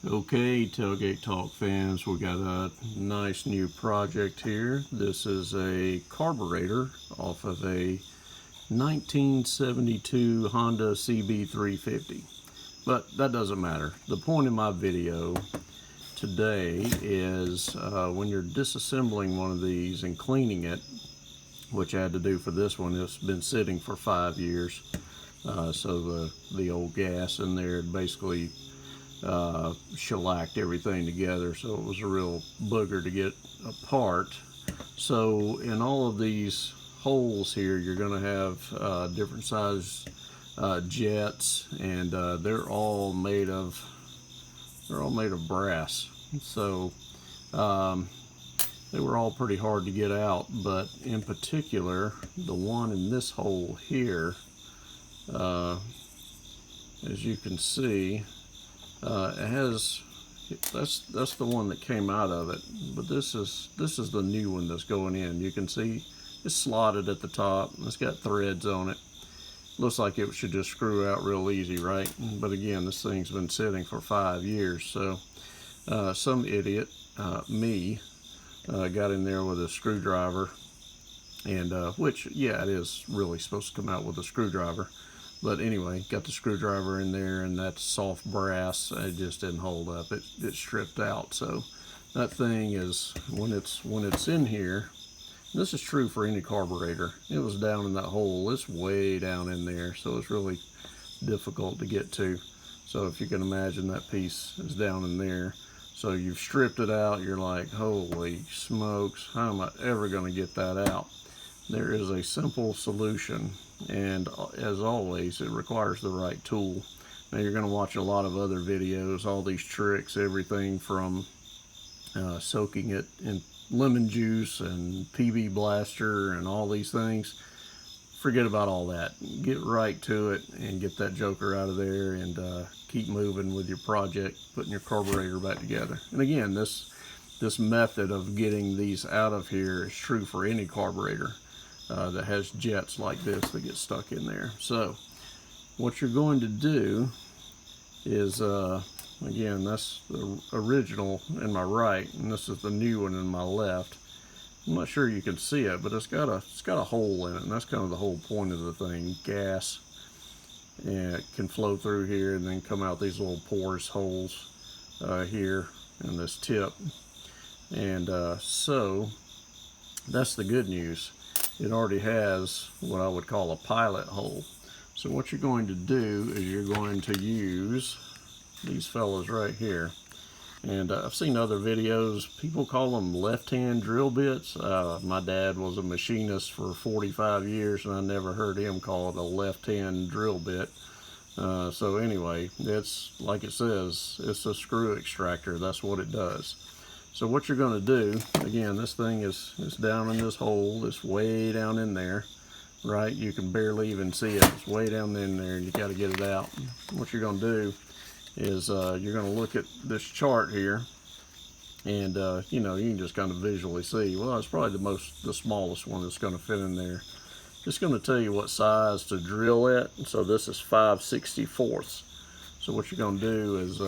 Okay, Tailgate Talk fans, we got a nice new project here. This is a carburetor off of a 1972 Honda CB350. But that doesn't matter. The point of my video today is when you're disassembling one of these and cleaning it, which I had to do for this one. It's been sitting for 5 years. So the old gas in there basically shellacked everything together, so it was a real booger to get apart. So in all of these holes here, you're going to have different size jets, and they're all made of brass. So they were all pretty hard to get out, but in particular the one in this hole here, as you can see, it has, that's the one that came out of it, but this is the new one that's going in. You can see it's slotted at the top. It's got threads on it. Looks like it should just screw out real easy, right? But again, this thing's been sitting for 5 years, so some idiot, me, got in there with a screwdriver, and which, yeah, it is really supposed to come out with a screwdriver. But anyway, got the screwdriver in there, and that soft brass, it just didn't hold up. It stripped out. So that thing is, when it's in here, this is true for any carburetor. It was down in that hole. It's way down in there, so it's really difficult to get to. So if you can imagine, that piece is down in there. So you've stripped it out. You're like, holy smokes, how am I ever going to get that out? There is a simple solution, and as always, it requires the right tool. Now you're going to watch a lot of other videos, all these tricks, everything from soaking it in lemon juice and PB blaster and all these things. Forget about all that. Get right to it and get that joker out of there, and keep moving with your project, putting your carburetor back together. And again, this method of getting these out of here is true for any carburetor that has jets like this that get stuck in there. So what you're going to do is, again, that's the original in my right, and this is the new one in my left. I'm not sure you can see it, but it's got a hole in it, and that's kind of the whole point of the thing. Gas, and it can flow through here and then come out these little porous holes here in this tip. And so that's the good news. It already has what I would call a pilot hole. So what you're going to do is you're going to use these fellas right here. And I've seen other videos, people call them left-hand drill bits. My dad was a machinist for 45 years, and I never heard him call it a left-hand drill bit. So anyway, it's like it says, it's a screw extractor. That's what it does. So what you're going to do, again, this thing is down in this hole. It's way down in there, right? You can barely even see it. It's way down in there, and you got to get it out. What you're going to do is you're going to look at this chart here, and you know, you can just kind of visually see, well, it's probably the smallest one that's going to fit in there. It's going to tell you what size to drill at. So this is 5/64. So what you're going to do is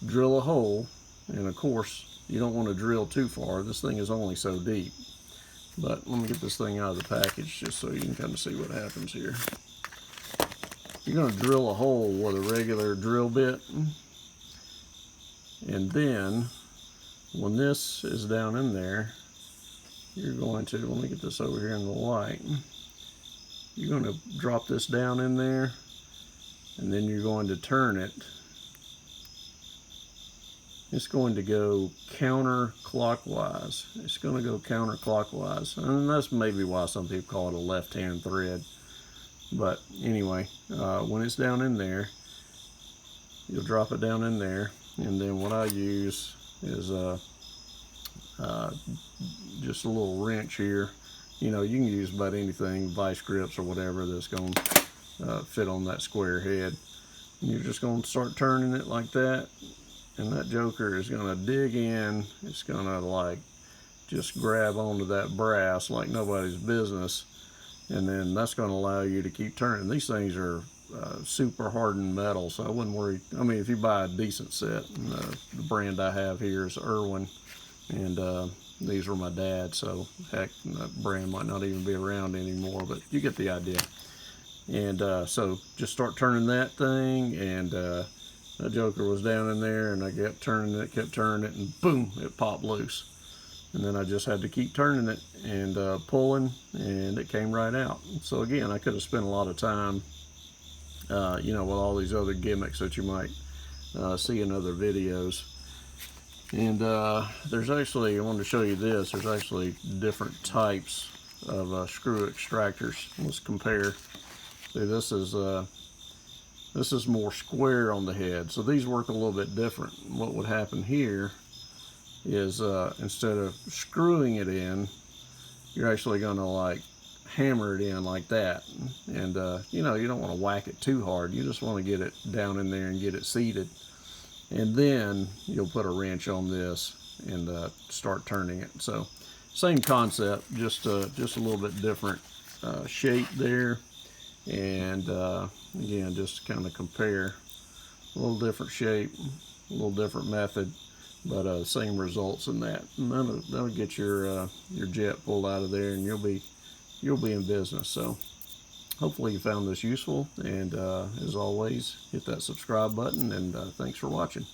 drill a hole, and of course you don't want to drill too far. This thing is only so deep. But let me get this thing out of the package just so you can kind of see what happens here. You're going to drill a hole with a regular drill bit, and then when this is down in there, you're going to, let me get this over here in the light, you're going to drop this down in there, and then you're going to turn it. It's going to go counterclockwise. It's going to go counterclockwise, and that's maybe why some people call it a left-hand thread. But anyway, when it's down in there, you'll drop it down in there, and then what I use is just a little wrench here. You know, you can use about anything, vice grips or whatever, that's going to fit on that square head. And you're just going to start turning it like that, and that joker is going to dig in. It's going to like just grab onto that brass like nobody's business, and then that's going to allow you to keep turning. These things are super hardened metal, so I wouldn't worry. I mean, if you buy a decent set, the brand I have here is Irwin, and these were my dad's, so heck, that brand might not even be around anymore, but you get the idea. And so just start turning that thing, and that joker was down in there, and I kept turning it, and boom, it popped loose. And then I just had to keep turning it and pulling, and it came right out. So again, I could have spent a lot of time, you know, with all these other gimmicks that you might see in other videos. And there's actually, I wanted to show you this, there's actually different types of screw extractors. Let's compare. See, this is more square on the head, so these work a little bit different. What would happen here is instead of screwing it in, you're actually going to like hammer it in like that. And you know, you don't want to whack it too hard, you just want to get it down in there and get it seated, and then you'll put a wrench on this and start turning it. So same concept, just a little bit different shape there. And again, just kind of compare, a little different shape, a little different method, but same results in that. And that'll get your jet pulled out of there, and you'll be in business. So hopefully you found this useful, and as always, hit that subscribe button, and thanks for watching.